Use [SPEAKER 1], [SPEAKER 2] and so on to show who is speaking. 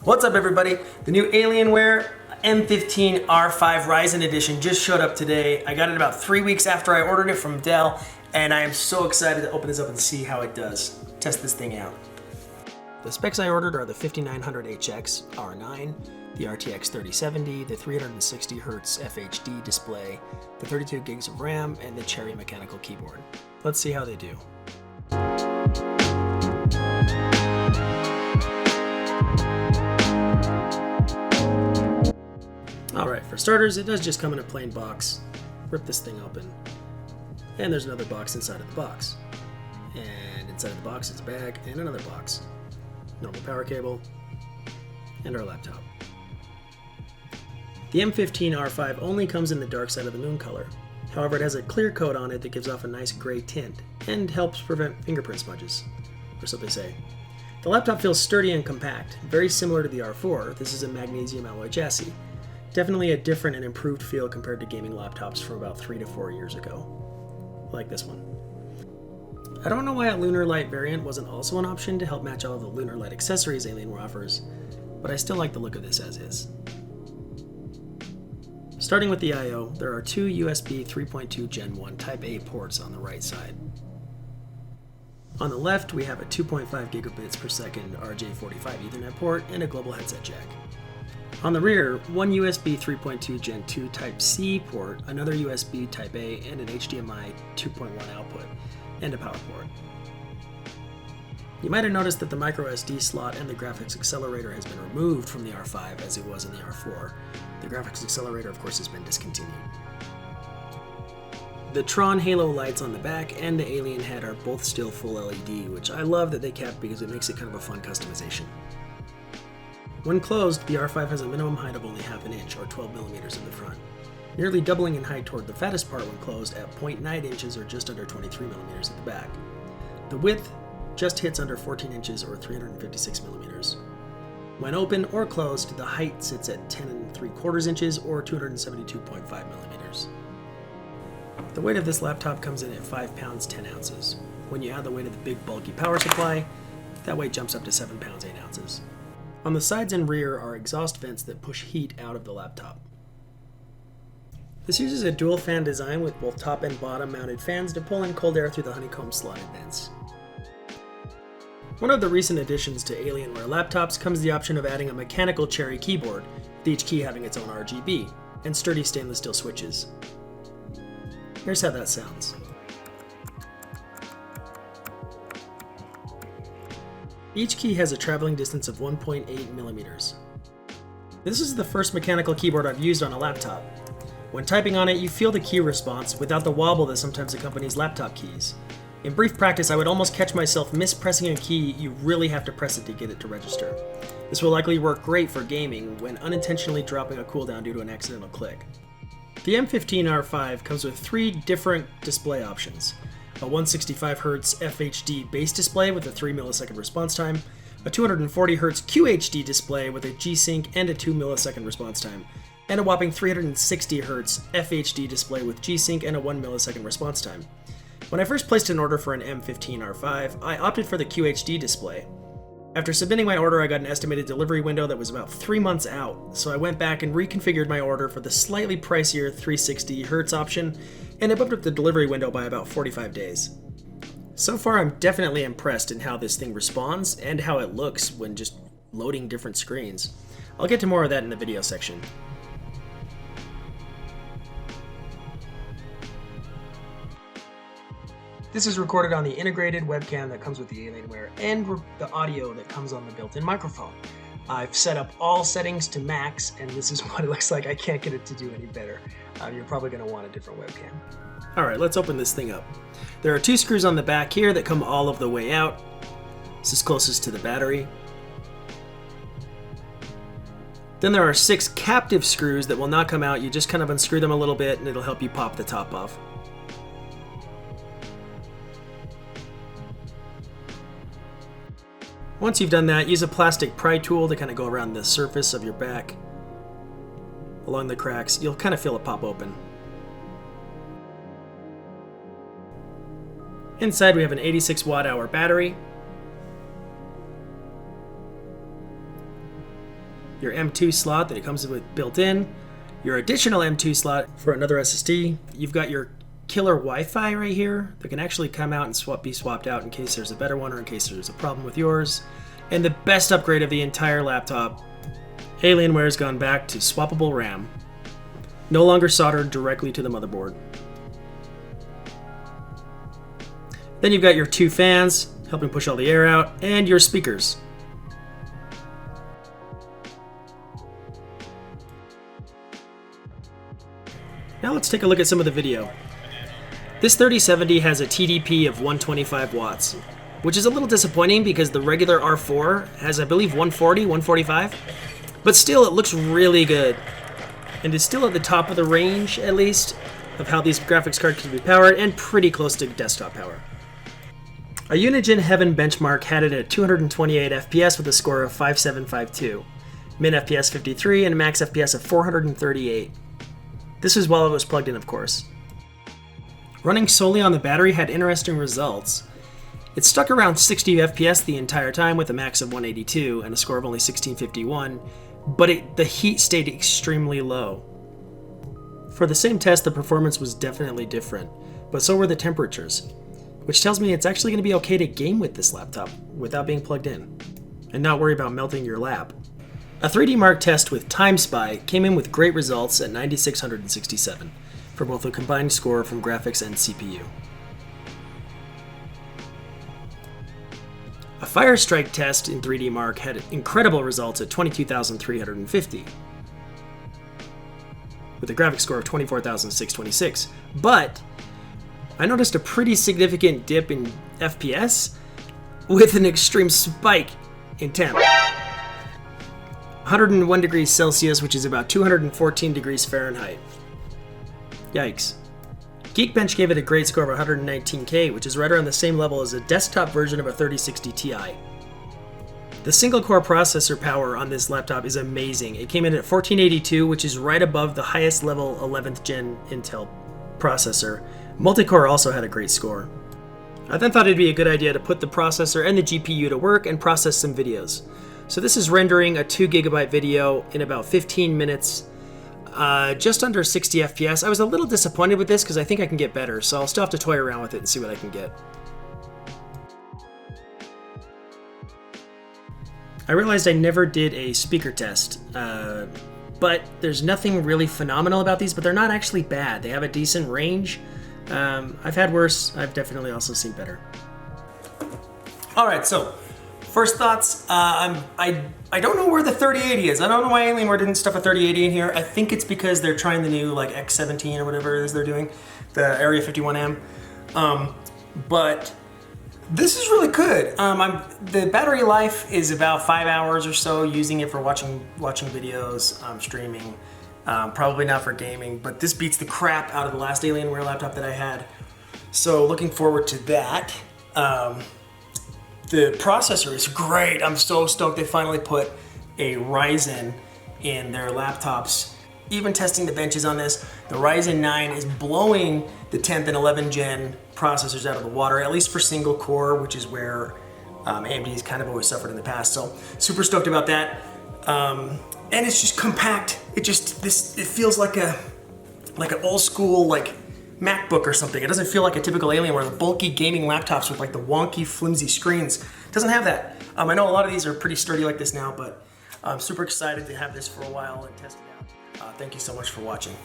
[SPEAKER 1] What's up everybody? The new Alienware M15 R5 Ryzen edition just showed up today. I got it about 3 weeks after I ordered it from Dell, and I am so excited to open this up and see how it does. Test this thing out. The specs I ordered are the 5900HX R9, the RTX 3070, the 360Hz FHD display, the 32 gigs of RAM, and the Cherry Mechanical keyboard. Let's see how they do. Alright, for starters, it does just come in a plain box. Rip this thing open. And there's another box inside of the box. And inside of the box is a bag and another box. Normal power cable, and our laptop. The M15 R5 only comes in the dark side of the moon color. However, it has a clear coat on it that gives off a nice gray tint and helps prevent fingerprint smudges, or so they say. The laptop feels sturdy and compact, very similar to the R4. This is a magnesium alloy chassis. Definitely a different and improved feel compared to gaming laptops from about 3 to 4 years ago. Like this one. I don't know why a Lunar Light variant wasn't also an option to help match all the Lunar Light accessories Alienware offers, but I still like the look of this as is. Starting with the I/O, there are two USB 3.2 Gen 1 Type A ports on the right side. On the left, we have a 2.5 gigabits per second RJ45 Ethernet port and a global headset jack. On the rear, one USB 3.2 Gen 2 Type C port, another USB Type A, and an HDMI 2.1 output, and a power port. You might have noticed that the microSD slot and the graphics accelerator has been removed from the R5 as it was in the R4. The graphics accelerator, of course, has been discontinued. The Tron Halo lights on the back and the Alien head are both still full LED, which I love that they kept because it makes it kind of a fun customization. When closed, the R5 has a minimum height of only half an inch, or 12 millimeters in the front, nearly doubling in height toward the fattest part when closed at 0.9 inches or just under 23 millimeters at the back. The width just hits under 14 inches or 356 millimeters. When open or closed, the height sits at 10 3/4 inches or 272.5 millimeters. The weight of this laptop comes in at 5 pounds 10 ounces. When you add the weight of the big bulky power supply, that weight jumps up to 7 pounds 8 ounces. On the sides and rear are exhaust vents that push heat out of the laptop. This uses a dual fan design with both top and bottom mounted fans to pull in cold air through the honeycomb slotted vents. One of the recent additions to Alienware laptops comes the option of adding a mechanical Cherry keyboard, with each key having its own RGB, and sturdy stainless steel switches. Here's how that sounds. Each key has a traveling distance of 1.8 millimeters. This is the first mechanical keyboard I've used on a laptop. When typing on it, you feel the key response without the wobble that sometimes accompanies laptop keys. In brief practice, I would almost catch myself mispressing a key you really have to press it to get it to register. This will likely work great for gaming when unintentionally dropping a cooldown due to an accidental click. The M15 R5 comes with 3 different display options. A 165Hz FHD base display with a 3 millisecond response time, a 240Hz QHD display with a G-Sync and a 2 millisecond response time, and a whopping 360Hz FHD display with G-Sync and a 1 millisecond response time. When I first placed an order for an M15 R5, I opted for the QHD display. After submitting my order, I got an estimated delivery window that was about 3 months out, so I went back and reconfigured my order for the slightly pricier 360Hz option, and it bumped up the delivery window by about 45 days. So far, I'm definitely impressed in how this thing responds and how it looks when just loading different screens. I'll get to more of that in the video section. This is recorded on the integrated webcam that comes with the Alienware and the audio that comes on the built-in microphone. I've set up all settings to max, and this is what it looks like. I can't get it to do any better. You're probably going to want a different webcam. Alright, let's open this thing up. There are 2 screws on the back here that come all of the way out. This is closest to the battery. Then there are 6 captive screws that will not come out. You just kind of unscrew them a little bit and it'll help you pop the top off. Once you've done that, use a plastic pry tool to kind of go around the surface of your back. Along the cracks, you'll kind of feel it pop open. Inside we have an 86 watt-hour battery, your M2 slot that it comes with built in, your additional M2 slot for another SSD. You've got your Killerwifi right here that can actually come out and be swapped out in case there's a better one or in case there's a problem with yours. And the best upgrade of the entire laptop, Alienware has gone back to swappable RAM. No longer soldered directly to the motherboard. Then you've got your 2 fans, helping push all the air out, and your speakers. Now let's take a look at some of the video. This 3070 has a TDP of 125 watts, which is a little disappointing because the regular R4 has, I believe, 140, 145, but still it looks really good. And is still at the top of the range, at least, of how these graphics cards can be powered, and pretty close to desktop power. A Unigine Heaven benchmark had it at 228 FPS with a score of 5752, min FPS 53, and a max FPS of 438. This was while it was plugged in, of course. Running solely on the battery had interesting results. It stuck around 60 FPS the entire time with a max of 182 and a score of only 1651, but the heat stayed extremely low. For the same test, the performance was definitely different, but so were the temperatures, which tells me it's actually going to be okay to game with this laptop without being plugged in, and not worry about melting your lap. A 3D Mark test with Time Spy came in with great results at 9667 for both a combined score from graphics and CPU. A Firestrike test in 3D Mark had incredible results at 22,350 with a graphics score of 24,626, but I noticed a pretty significant dip in FPS with an extreme spike in temp. 101 degrees Celsius, which is about 214 degrees Fahrenheit. Yikes. Geekbench gave it a great score of 119K, which is right around the same level as a desktop version of a 3060 Ti. The single-core processor power on this laptop is amazing. It came in at 1482, which is right above the highest level 11th gen Intel processor. Multicore also had a great score. I then thought it'd be a good idea to put the processor and the GPU to work and process some videos. So this is rendering a 2 GB video in about 15 minutes, just under 60 FPS. I was a little disappointed with this because I think I can get better, so I'll still have to toy around with it and see what I can get. I realized I never did a speaker test, but there's nothing really phenomenal about these, but they're not actually bad. They have a decent range. I've had worse. I've definitely also seen better. All right, so first thoughts. I don't know where the 3080 is. I don't know why Alienware didn't stuff a 3080 in here. I think it's because they're trying the new like X17 or whatever it is they're doing, the Area 51M. But this is really good. The battery life is about 5 hours or so using it for watching videos, streaming. Probably not for gaming, but this beats the crap out of the last Alienware laptop that I had. So looking forward to that. The processor is great. I'm so stoked they finally put a Ryzen in their laptops. Even testing the benches on this, the Ryzen 9 is blowing the 10th and 11th gen processors out of the water, at least for single core, which is where AMD's kind of always suffered in the past. So super stoked about that. And it's just compact. It feels like an old school like MacBook or something. It doesn't feel like a typical Alienware, the bulky gaming laptops with like the wonky, flimsy screens. It doesn't have that. I know a lot of these are pretty sturdy like this now, but I'm super excited to have this for a while and test it out. Thank you so much for watching.